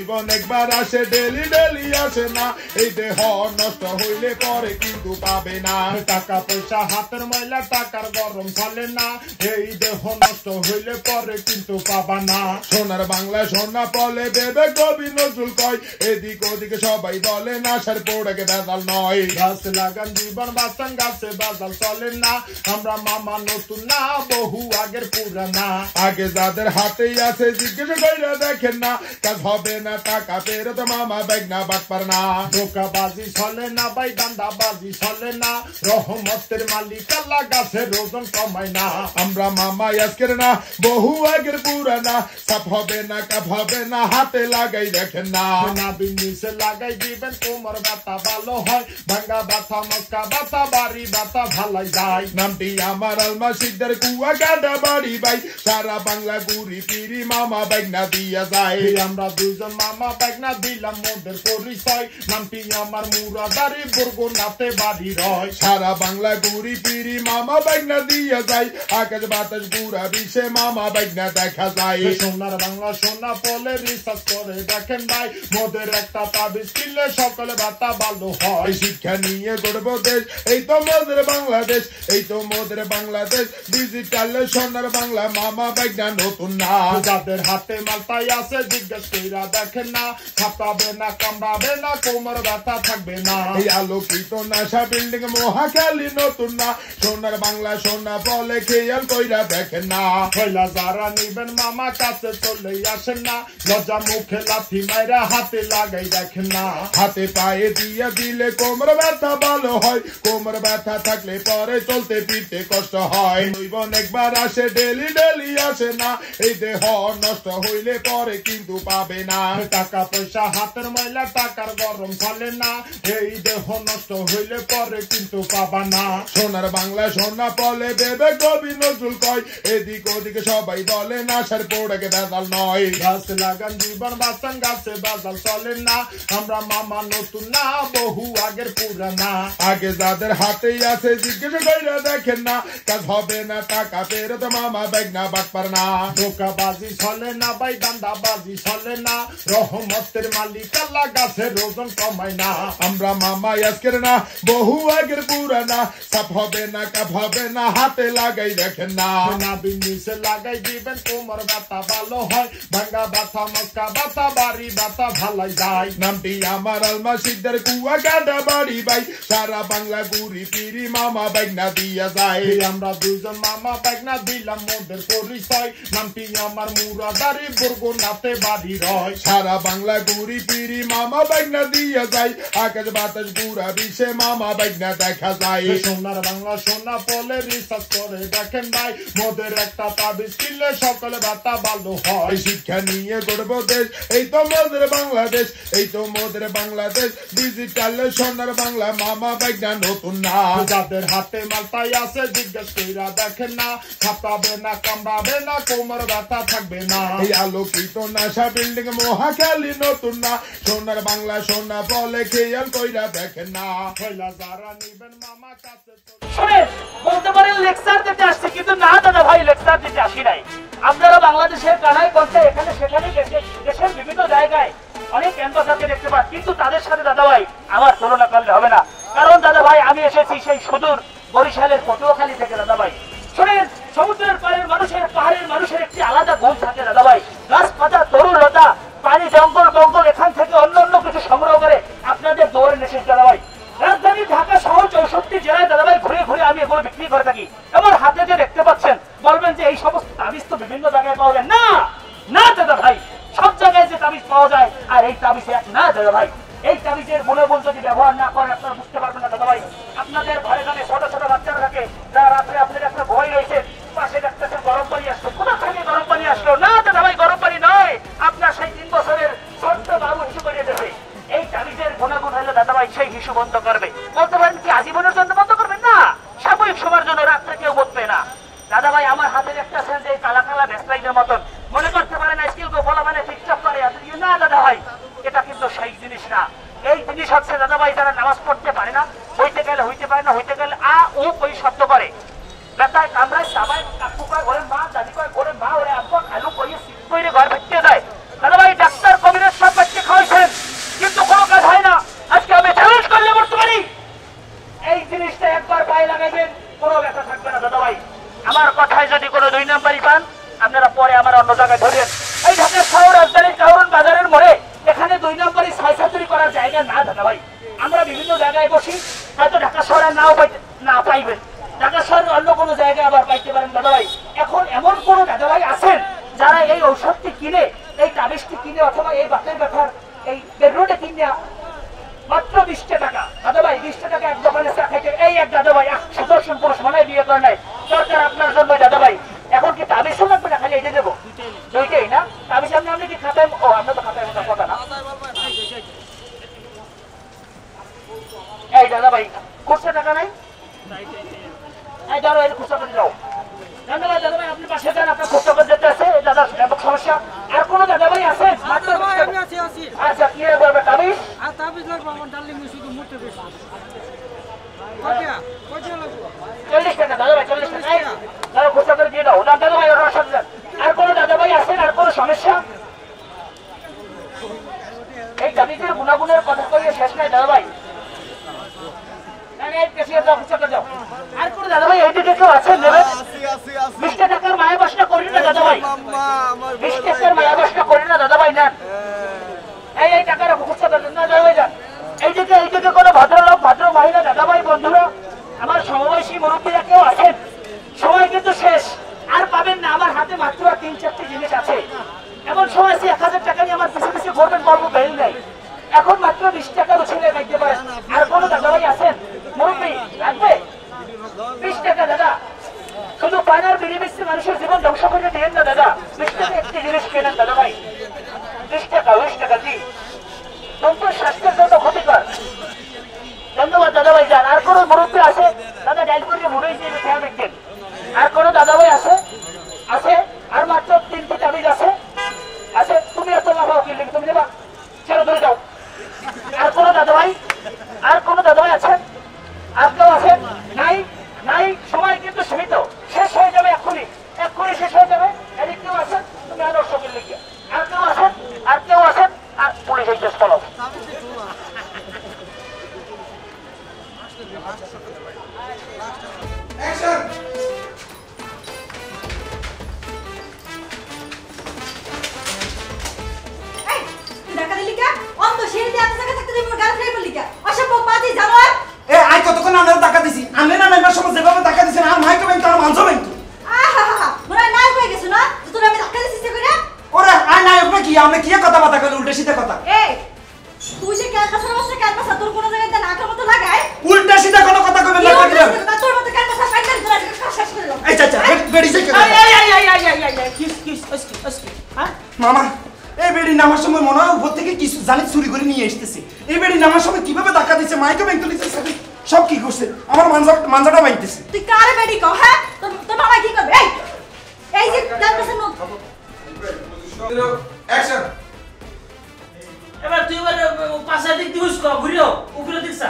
জীবন একবার আসে daily daily আসে না এই দেহ নষ্ট হইলে পরে কিন্তু পাবে না টাকা পয়সা হাতের ময়লা টাকার গরম চলে না এই দেহ নষ্ট হইলে পরে কিন্তু পাবা না সোনার বাংলা সোনা বলে বেবে কবি নজরুল কয় এদিক ওদিকে সবাই বলে না সার পোড়াকে বেদাল নয় গাছ লাগান জীবন বাঁচান গাছে বেদাল চলে না আমরা মামা নতুন না বহু আগের পুরানা আগে যাদের হাতেই আছে জিজ্ঞেস কইরা দেখেন না কাজ হবে না টাকা ফেরত মামা ব্যাগ না বাটপার না ধোকাবাজি চলে না ভাই দান্দাবাজি চলে না রহমতের মালিক আল্লাহ গাছের ওজন কমায় না আমরা মামা আজকের না বহু আগের পুরানা সাপ হবে না কাপ হবে না হাতে লাগাই দেখেন না নিচে লাগাই দিবেন কোমর ব্যথা ভালো হয় ভাঙ্গা ব্যথা মস্কা ব্যথা বাড়ি ব্যথা ভালাই যায় নামটি আমার আলমা শিকদার কুয়া গাডা বাড়ি ভাই সারা বাংলা গুড়ি পিরি মামা ব্যাগ না দিয়া যায় আমরা দুইজন মামা ব্যাগ না দিলাম মোদের পরিচয় নামটি আমার মুরাদারি বরগুনাতে বাড়ি রয় সারা বাংলা গুড়ি পিরি মামা ব্যাগ না দিয়া যায় আকাশ বাতাস গুড়া বিষে মামা ব্যাগ না দেখা যায় সোনার বাংলা সোনা বলে রিসার্চ করে দেখেন ভাই মোদের একটা তাবিজ কিনলে সকলে ব্যথা ভালো হয় শিক্ষা নিয়ে গড়ব দেশ এই তো মোদের বাংলাদেশ এই তো মোদের বাংলাদেশ ডিজিটাল সোনার বাংলা মামা ব্যাগ না নতুন না যাদের হাতে মালটাই আছে জিজ্ঞেস কইরা দেখেন না ছাপাবে না কামড়াবে না কোমর ব্যথা থাকবে না এই আলোকিত নাশা বিল্ডিং মহাখালী নতুন না সোনার বাংলা সোনা বলে খেয়াল কইরা দেখেন না পয়লা যারা নিবেন মামা কাছে চলে আসেন না লজ্জা মুখে লাথি মাইরা হাতে লাগাই দেখেন না হাতে পায়ে দিয়ে দিলে কোমর ব্যথা ভালো হয় কোমর ব্যথা থাকলে পরে চলতে ফিরতে কষ্ট হয় জীবন একবার আসে ডেলি ডেলি আসে না এই দেহ নষ্ট হইলে পরে কিন্তু পাবে না টাকা পয়সা হাতের ময়লা টাকার গরম চলে না এই দেহ নষ্ট হইলে পরে কিন্তু পাবা না সোনার বাংলা সোনা বলে বেবে কবি নজরুল কয় এদিক ওদিকে সবাই বলে না সার পোড়াকে বেদাল নয় গাছ লাগান জীবন বাঁচান গাছে বেদাল চলে না আমরা মামা নতুন না বহু আগের পুরানা আগে যাদের হাতেই আছে জিজ্ঞেস কইরা দেখেন না কাজ হবে না টাকা ফেরত মামা ব্যাগ না বাটপার না ধোকাবাজি চলে না ভাই দান্দাবাজি চলে না রহমতের মালিক আল্লাহ গাছের ওজন কমায় না আমরা মামা আজকের না বহু আগের পুরানা সাপ হবে না কাপ হবে না হাতে লাগাই দেখেন না নিচে লাগাই দিবেন কোমর ব্যথা ভালো হয় ভাঙ্গা ব্যথা মস্কা ব্যথা বাড়ি ব্যথা ভালাই যায় নামটি আমার আলমা শিকদার কুয়া গাডা বাড়ি ভাই সারা বাংলা গুড়ি পিরি মামা ব্যাগ না দিয়া যায় আমরা দুইজন মামা ব্যাগ না দিলাম মোদের পরিচয় নামটি আমার মুরাদারি বরগুনাতে বাড়ি রয় সারা বাংলা গুড়ি পিরি মামা ব্যাগ না দিয়া যায় আকাশ বাতাস গুড়া বিষে মামা ব্যাগ না দেখা যায় সোনার বাংলা সোনা বলে রিসার্চ করে দেখেন ভাই মোদের একটা তাবিজ কিনলে সকলে ব্যথা ভালো হয় শিক্ষা নিয়ে গড়ব দেশ এই তো মোদের বাংলাদেশ এই তো মোদের বাংলাদেশ ডিজিটাল সোনার বাংলা মামা ব্যাগ না নতুন না যাদের হাতে মালটাই আছে জিজ্ঞেস কইরা দেখেন না ছাপাবে না কামড়াবে না কোমর ব্যথা থাকবে না এই আলোকিত নাশা বিল্ডিং মহাখালী নতুন না সোনার বাংলা সোনা বলে খেয়াল কইরা দেখেন না পয়লা যারা নিবেন মামা কাছে শুনেন বলতে পারেন লেকচার দিতে আসছে কিন্তু না দাদা ভাই লেকচার দিতে আসি নাই আপনারা বাংলাদেশের কানাই করতে এখানে সেখানে গেছে দেশের বিভিন্ন জায়গায় অনেক ক্যাম্পাসকে দেখতে পান কিন্তু তাদের সাথে দাদা ভাই আমার তুলনা করলে হবে না কারণ দাদা ভাই আমি এসেছি সেই সুদূর বরিশালের পটুয়াখালী থেকে দাদা ভাই শুনেন সমুদ্রের পাড়ের মানুষের পাহাড়ের মানুষের একটি আলাদা গুণ থাকে দাদা ভাই গাছপাতা তরুলতা পানি জঙ্গল বঙ্গল এখান থেকে অন্য অন্য কিছু সংগ্রহ করে আপনাদের দৌড়ে নেশে দাদা ভাই রাজধানী ঢাকা সহ 64 জেলায় দাদা ভাই ঘুরে ঘুরে আমি এগুলো বিক্রি করে থাকি এবার হাতে যে দেখতে পাচ্ছেন বলবেন যে এই সমস্ত তাবিজ তো বিভিন্ন জায়গায় পাওয়া যায় না না দাদা ভাই সব জায়গায় যে তাবিজ পাওয়া যায় আর এই তাবিজ এক না দাদা ভাই এই তাবিজের গুণগুণ যদি ব্যবহার না করেন আপনারা বুঝতে পারবেন না দাদা ভাই আপনাদের ঘরে ঘরে ছোট ছোট বাচ্চারা থাকে যারা রাত্রে আপনার একটা ভয় রয়েছে পাশে দেখতেছেন গরম পানি আসলো কোথা থেকে গরম পানি আসলো না দাদা ভাই গরম পানি নয় আপনার সেই 3 বছরের ছোট্ট বাবু হিসু করে দেবে এই তাবিজের গুণগুণ হলে দাদা ভাই সেই হিসু বন্ধ করবে বলতে পারেন কি আজীবনের জন্য বন্ধ করবেন না সাময়িক সময়ের জন্য রাত্রে কেউ বলবে না দাদা ভাই আমার হাতের একটা সেল যে কালা কালা ভেসলাইনের মতন মনে করতে পারেন আজকাল গো বলা মানে টিকটক করে না দাদা ভাই এটা কিন্তু সেই জিনিস না এই জিনিস হচ্ছে দাদা ভাই যারা নামাজ পড়তে পারে না হইতে গেলে হইতে পারে না হইতে গেলে আ ও ওই শব্দ করে ব্যথায় কামড়ায় সবাই কাকু কয় ঘরে মা দাদি কয় ঘরে মা ওরে আব্বা খালু কইয়ে সিট কইরে ঘর ভিতরে যায় দাদা ভাই ডাক্তার কবিরের সব বাচ্চা আপনারা অন্য জায়গায় ধরেন। এই ঢাকা শহর রাজধানীর কারণ বাজারের মোড়ে এখানে 2 নম্বরই ছাইছাতুরি করার জায়গা না দাদা ভাই। আমরা বিভিন্ন জায়গায় বসি, হয়তো ঢাকা শহরে না পাইবেন, ঢাকা শহরের অন্য কোনো জায়গায় আবার পাইতে পারেন দাদা ভাই। এখন এমন কোনো দাদা ভাই আছেন যারা এই ঔষধটি কিনে, এই তাবিজটি কিনে অথবা এই বাতের ব্যথার এই বেডরোডে কিনে মাত্র 20 টাকা দাদা ভাই, 20 টাকা এক দোকানে চা খাইতে এই এক দাদা ভাই সুদর্শন পুরুষ মানে বিয়ে করে নাই, দরকার আপনার জন্য দাদা ভাই। এখন কি তাবিজ লাগবে না খালি এটা দেবো? দুইটাই না তাবিজ। আপনি কি খাতায়, ও আমরা তো খাতায় কথা না। এই দাদা ভাই খুচরা টাকা নাই, এই ধরো এই খুচরা করে দাও। ধন্যবাদ দাদা ভাই, আপনি পাশে যান, আপনার খুচরা করে যেতে আছে দাদা সমস্যা। আর কোনো দাদা ভাই আছে? আচ্ছা কি বলবে তাবিজ? আর তাবিজ লাগবে আমার ডার্লিং শুধু মুতে বেশি। 40 টাকা দাদা ভাই, 40 টাকা দাদা খুচরা করে দিয়ে দাও দাদা ভাই। আর কোনো দাদা ভাই আছেন? আর কোনো সমস্যা? এই তাবিজের গুণাগুণের কথা কইয়ে শেষ নাই দাদা ভাই। আর কোন দাদা ভাই এইদিকে কেউ আছেন নেবেন? 20 টাকার মায়া বাসনা করি না দাদা ভাই, 20 টাকার মায়া বাসনা করি না দাদা ভাই। নেন এই টাকার খুচরা দেন না দাদা ভাই। যান এইদিকে কোনো ভদ্রলোক ভদ্র মহিলা দাদা ভাই বন্ধুরা আমার সমবয়সী মুরব্বীরা কেউ আছেন? সময় কিন্তু শেষ, আর পাবেন না। আমার হাতে মাত্র 3-4টি জিনিস আছে। এমন সময় আছে 1000 টাকা নিয়ে আমার পিছু পিছু ঘুরবেন, পারবো বেল নেই। এখন মাত্র 20 টাকার উঠিয়ে খাইতে পারেন। আর কোনো দাদা ভাই আছেন মুরব্বী লাগবে? 20 টাকা দাদা, শুধু পানার বিড়ি মিশতে মানুষের জীবন ধ্বংস করে দিয়েন না দাদা। 20 টাকা একটি জিনিস কেনেন দাদা ভাই, 20 টাকা জি, তোমার স্বাস্থ্যের জন্য ক্ষতিকর। ধন্যবাদ দাদা ভাই। যান আর কোনো মুরব্বী আছে? দাদা ডাইল করে মুড়ে দিয়ে খেয়াল রাখবেন। আর কোনো দাদা ভাই আছে? আর মাত্র 3টি তাবিজ আছে। তুমি এত লাফাও কি লিখে তুমি দেবা, ছেড়ে ধরে যাও। আর কোনো দাদা ভাই? আর কোনো দাদা ভাই আছেন? আর কেউ আছেন? নাই সময় কিন্তু সীমিত, শেষ হয়ে যাবে এক্ষুনি শেষ হয়ে যাবে। এদিক কেউ আছেন? তুমি আদর্শ কি লিখে। আর কেউ আছেন? আর পুলিশ এই চেষ্টা করো। কতক্ষণ আমরা টাকা দিছি, আমি না মেম্বার সমাজ যেভাবে টাকা দিছি আর মাইকে ব্যাংক আর মানছো ব্যাংক। ওরে আয় নায়ক নাকি? আমরা কি কথা বাতা কইলে উল্টা সিধা কথা? তুই যে ক্যাম্পাসের বসে ক্যাম্পাস তোর কোন জায়গায় নাকের মতো লাগায়? উল্টা সিধা কোনো কথা কইবেন না কইলাম। তোর মতো ক্যাম্পাস ফাইটার তোরা শেষ করে দাও। এই চাচা বেড়ি যাই। কিস হ্যাঁ মামা, এই বেড়ি নামার সময় মনে হয় উপর থেকে কিছু জানি চুরি করে নিয়ে আসতেছে। এই বেড়ি নামার সময় কিভাবে টাকা দিচ্ছে, মাইকে ব্যাংক তুলিছে, সব কি করছে? আমার মানজাটা বাইতেছে। তুই কারে বেড়ি কও? হ্যাঁ তোর মামা কি করবে? এই যে ক্যাম্পাসের নোট অ্যাকশন। এবার তুই পাশা দিক দিবস ঘুরিও উপরে দিকছা।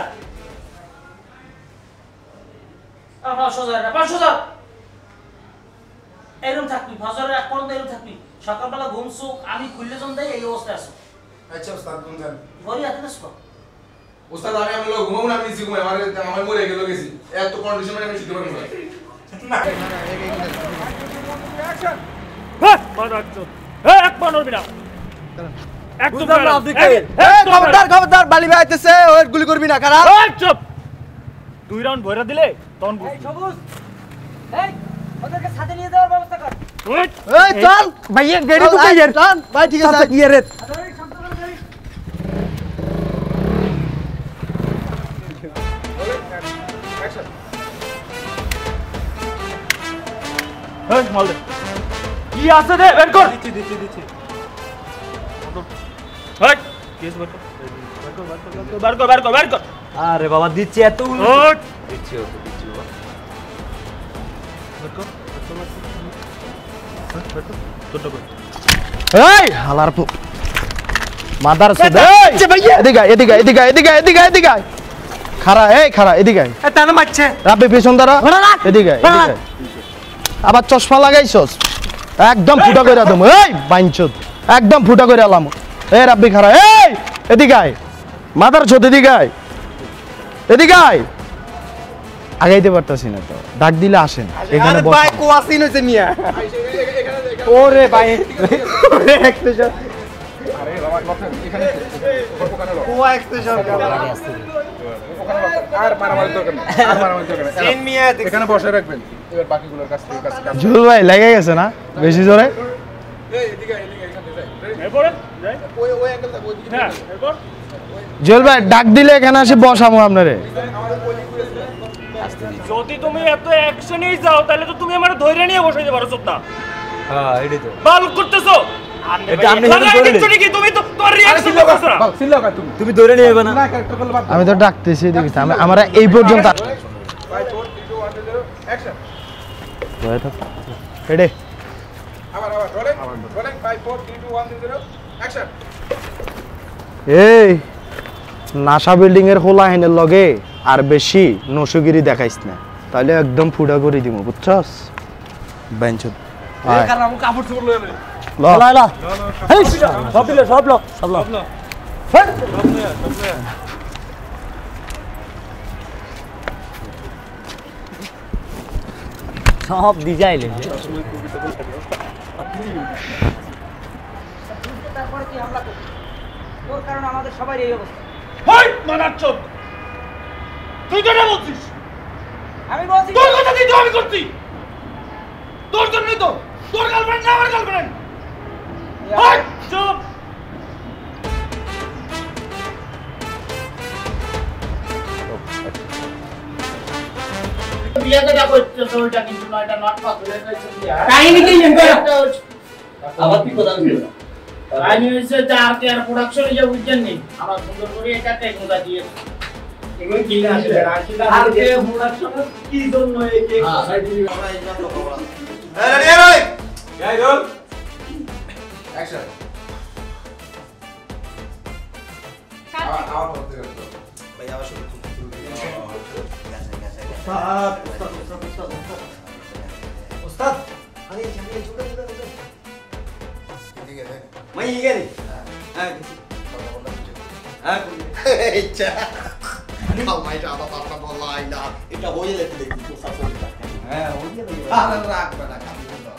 সোজা এরকম থাকবি, ফজরের এক পর্যন্ত এরকম থাকবি। সকালবেলা ঘুম চোখ আমি খুললে জন দেয় এই অবস্থায় আসো। আচ্ছা ওস্তাদ কোন জান? ঘড়ি হাতে না শো। ওস্তাদ আমি লোক ঘুমাবো না, আমি নিচে ঘুমাই, আমার মরে গেল গেছি এত কন্ডিশন মানে আমি শুতে পারবো না। খবরদার বালি ভাই আইতেছে, ওই গুলি করবি না। খারাপ চুপ, 2 রাউন্ড ভরা দিলে তখন বুঝবি। সবুজ এই ওদেরকে সাথে নিয়ে যাওয়ার ব্যবস্থা কর। এই চল ভাইয়া গাড়ি তো কাইয়ের চল ভাই ঠিক আছে কি রে এই মাল দে, কি আছে দে বের কর। দিচ্ছি এই কেস বের কর, বের কর। আরে বাবা দিচ্ছি এত ওঠ দিচ্ছি বাবা বের কর। এই হালার মাদার সুদে এই ভাইয়া এদিকে খারা এদিকে তাহলে মারছে রাব্বি পেছন দাঁড়া এদিকে আবার চশমা লাগাইছস একদম ফুটা কইরা দম। এই বাইনচুদ একদম ফুটা কইরা আলাম। এই রাব্বি খারা এই এদিকে মাদার সুদ এদিকে আগাইতে পারতাছি না তো, ডাক দিলে আসেন এখানে বস। ভাই কোয়াসিন হইছে মিয়া। ওরে ভাই ওরে এক্সপ্রেশন আরে বাবা বসেন এখানে ওখানে লো ও এক্সপ্রেশন ওখানে আর মারামারি দরকার নেই আর মারামারি দরকার নেই চেন মিয়া এখানে বসে রাখবেন এবার বাকিগুলোর কাছ থেকে কাজ জুল ভাই লেগে গেছে না বেশি জোরে এই এদিকে এখানে যাই এরপরে যাই ওই অ্যাঙ্গেল থাকো ওইদিকে হ্যাঁ এরপর জুল ভাই ডাক দিলে এখানে আসি বসামু আপনারে যদি তুমি এত অ্যাকশনেই যাও তাহলে তো তুমি আমার ধৈর্য নিয়ে বসাইতে পারো চোদ্দা হ্যাঁ এটাই তো বাল করতেছো এটা আপনি হেল্প করে দিন। কি তুমি তো তোমার রিঅ্যাকশন করতেছ না সিল্লো কা তুমি তুমি ধরে নিয়ে যাবে না না ক্যারেক্টার করলে বাদ আমি তো ডাকতেছি দেখিস আমরা এই পর্যন্ত 5 4 3 2 1 0 অ্যাকশন রেডি আবার রোলিং 5 4 3 2 1 0 অ্যাকশন এই নাসা বিল্ডিং এর হোলা হেনের লগে আর বেশি নসুগিরি দেখাইস না তাহলে একদম ফুডা করে দিমু বুঝছস বেঞ্চত এই কারণ আমি কাপড় চোপড় লয়ে নেই ল লা হেই সব দিলে সব লো সব ডিজাইন তারপরে কি হামলা করব তোর কারণে আমাদের সবার এই অবস্থা হই মানাচ্ছদ তুই তো না বলছিস আমি বলছি তোর কথা দিতে আমি করছি তোর জন্যই তো তোর গার্লফ্রেন্ড না আমার গার্লফ্রেন্ড হই চুপ বিয়াটা করতেছো ওইটা কিন্তু নয়টা নট পাস হয়ে গেছে কাহিনী কি আবার কি কথা ছিল কাহিনী হচ্ছে যে আর কি আর প্রোডাকশনে যে বুঝছেন নি আমার সুন্দর করে এটা টেকনোটা দিয়ে এগুলো কি না আসলে আর কে প্রোডাকশনে কি জন্য এই কেক আমরা এই জন্য খবর রেডি রোলিং গাই রোল অ্যাকশন আবার করতে হবে ভাই আবার শুরু উস্তাদ আরে এখানে ছোট ঠিক আছে मैं ये गए हां हां আচ্ছা খাও মাই যা বাবা বাবা বলাই না এটা হয়ে যেতে দেখি তো সব हां हो गया আর রাখ বেটা কাম করো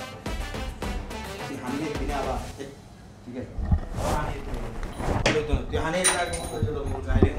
हमने बिना आवा ठीक है তুই হানে রাখ মতো তো বল যাই রে